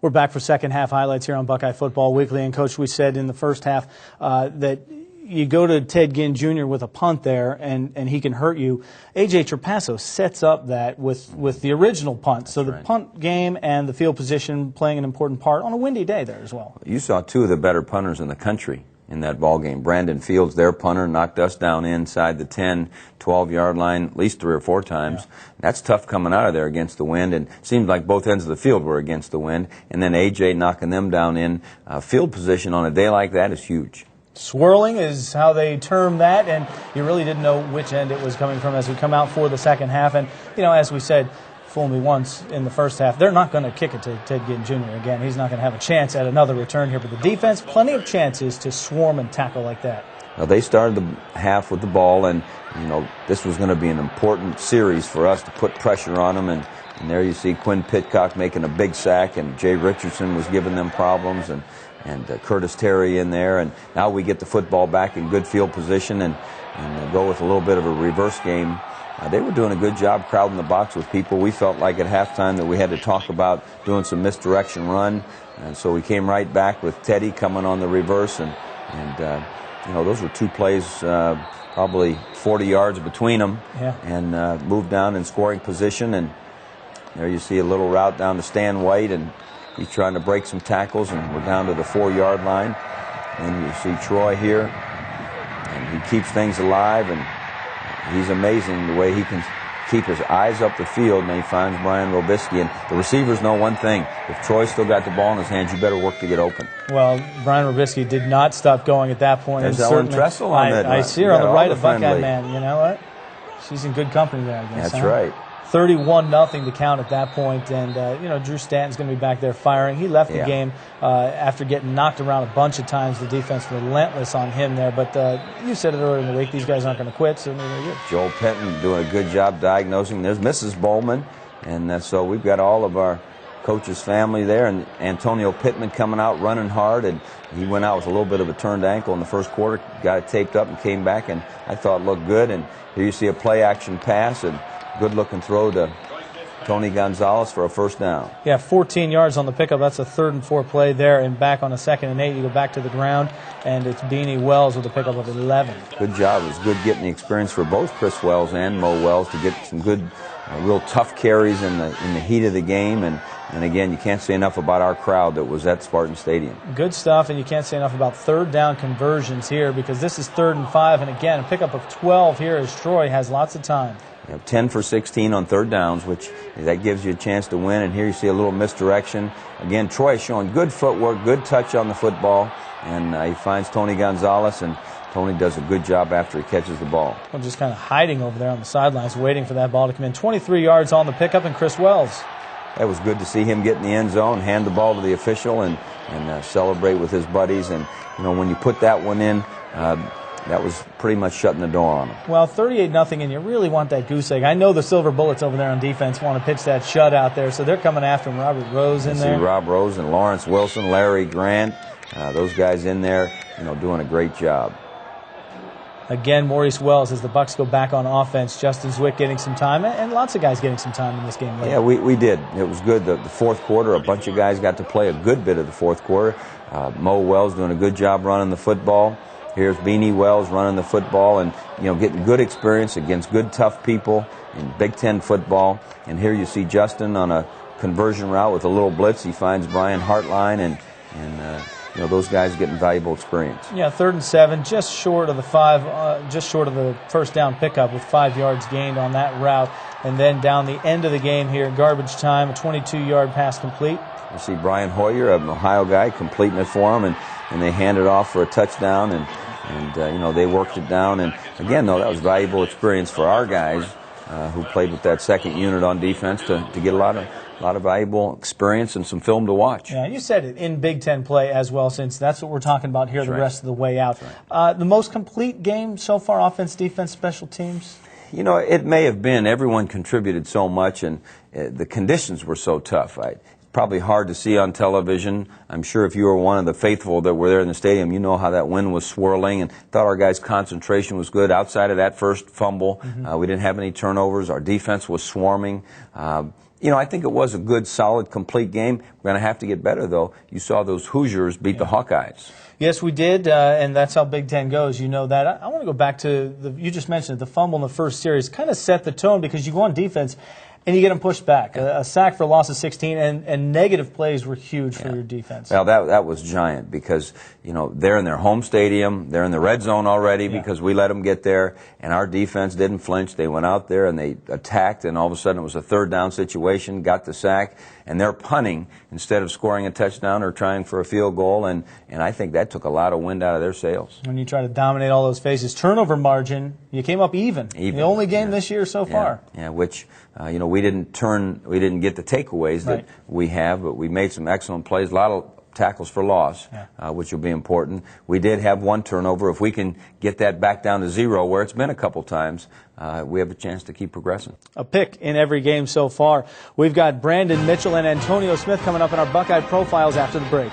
We're back for second half highlights here on Buckeye Football Weekly. And, Coach, we said in the first half that you go to Ted Ginn Jr. with a punt there, and he can hurt you. A.J. Trapasso sets up that with the original punt. So the punt game and the field position playing an important part on a windy day there as well. You saw two of the better punters in the country in that ball game. Brandon Fields, their punter, knocked us down inside the 10, 12-yard line at least 3 or 4 times. Yeah. That's tough coming out of there against the wind, and it seemed like both ends of the field were against the wind. And then A.J. knocking them down in field position on a day like that is huge. Swirling is how they term that, and you really didn't know which end it was coming from as we come out for the second half. And, you know, as we said, fool me once in the first half, they're not going to kick it to Ted Ginn Jr. again. He's not going to have a chance at another return here. But the defense, plenty of chances to swarm and tackle like that. Well, they started the half with the ball, and, you know, this was going to be an important series for us to put pressure on them. And there you see Quinn Pitcock making a big sack, and Jay Richardson was giving them problems, and Curtis Terry in there. And now we get the football back in good field position and go with a little bit of a reverse game. They were doing a good job crowding the box with people. We felt like at halftime that we had to talk about doing some misdirection run, and so we came right back with Teddy coming on the reverse, and you know, those were 2 plays, probably 40 yards between them, and moved down in scoring position. And there you see a little route down to Stan White, and he's trying to break some tackles, and we're down to the 4-yard line. And you see Troy here, and he keeps things alive, and he's amazing the way he can keep his eyes up the field, and then he finds Brian Robisky. And the receivers know one thing: if Troy's still got the ball in his hands, you better work to get open. Well, Brian Robisky did not stop going at that point. There's Ellen Tressel on that. I see her on the right of Buckeye Man. You know what? She's in good company there, I guess. That's right. 31-0 to count at that point, and you know, Drew Stanton's going to be back there firing. He left the game after getting knocked around a bunch of times. The defense relentless on him there, but you said it earlier in the week, these guys aren't going to quit, so neither are you. Joel Penton doing a good job diagnosing. There's Mrs. Bowman, and so we've got all of our coach's family there, and Antonio Pittman coming out running hard, and he went out with a little bit of a turned ankle in the first quarter, got it taped up and came back, and I thought looked good. And here you see a play-action pass, and good-looking throw to Tony Gonzalez for a first down. Yeah, 14 yards on the pickup. That's a 3rd and 4 play there, and back on a 2nd and 8. You go back to the ground, and it's Beanie Wells with a pickup of 11. Good job. It was good getting the experience for both Chris Wells and Mo Wells to get some good, real tough carries in the heat of the game. And again, you can't say enough about our crowd that was at Spartan Stadium. Good stuff, and you can't say enough about 3rd down conversions here, because this is 3rd and 5, and again, a pickup of 12 here as Troy has lots of time. 10 for 16 on 3rd downs, which that gives you a chance to win. And here you see a little misdirection. Again, Troy showing good footwork, good touch on the football, and he finds Tony Gonzalez, and Tony does a good job after he catches the ball. Well, just kind of hiding over there on the sidelines, waiting for that ball to come in. 23 yards on the pickup, and Chris Wells. That was good to see him get in the end zone, hand the ball to the official, and celebrate with his buddies. And, you know, when you put that one in, that was pretty much shutting the door on them. Well, 38-0, and you really want that goose egg. I know the Silver Bullets over there on defense want to pitch that shutout there, so they're coming after him. Robert Rose in there. See Rob Rose and Lawrence Wilson, Larry Grant, those guys in there, you know, doing a great job. Again, Maurice Wells, as the Bucks go back on offense. Justin Zwick getting some time, and lots of guys getting some time in this game. Yeah, we did. It was good. The 4th quarter, a bunch of guys got to play a good bit of the 4th quarter. Mo Wells doing a good job running the football. Here's Beanie Wells running the football, and, you know, getting good experience against good, tough people in Big Ten football. And here you see Justin on a conversion route with a little blitz. He finds Brian Hartline, and you know, those guys getting valuable experience. Yeah, 3rd and 7, just short of the 5, just short of the first down pickup with 5 yards gained on that route. And then down the end of the game here, garbage time, a 22-yard pass complete. You see Brian Hoyer, an Ohio guy, completing it for him, and they hand it off for a touchdown, and you know, they worked it down. And again, though, that was valuable experience for our guys who played with that 2nd unit on defense to get a lot of valuable experience and some film to watch. Yeah, you said it, in Big Ten play as well, since that's what we're talking about here. That's the rest of the way out. The most complete game so far, offense, defense, special teams? You know, it may have been. Everyone contributed so much, and the conditions were so tough. Probably hard to see on television. I'm sure if you were one of the faithful that were there in the stadium, you know how that wind was swirling, and thought our guys' concentration was good. Outside of that first fumble, we didn't have any turnovers. Our defense was swarming. I think it was a good, solid, complete game. We're going to have to get better, though. You saw those Hoosiers beat the Hawkeyes. Yes, we did, and that's how Big Ten goes. You know that. I want to go back to you just mentioned it, the fumble in the first series kind of set the tone because you go on defense and you get them pushed back. A sack for a loss of 16, and negative plays were huge for your defense. Well, that was giant because, they're in their home stadium. They're in the red zone already because we let them get there, and our defense didn't flinch. They went out there and they attacked, and all of a sudden it was a third down situation, got the sack, and they're punting instead of scoring a touchdown or trying for a field goal, and I think that took a lot of wind out of their sails. When you try to dominate all those phases, turnover margin, you came up even. The only game this year so far. Yeah, which, we didn't get the takeaways that we have, but we made some excellent plays, a lot of tackles for loss, which will be important. We did have one turnover. If we can get that back down to 0, where it's been a couple times, we have a chance to keep progressing. A pick in every game so far. We've got Brandon Mitchell and Antonio Smith coming up in our Buckeye Profiles after the break.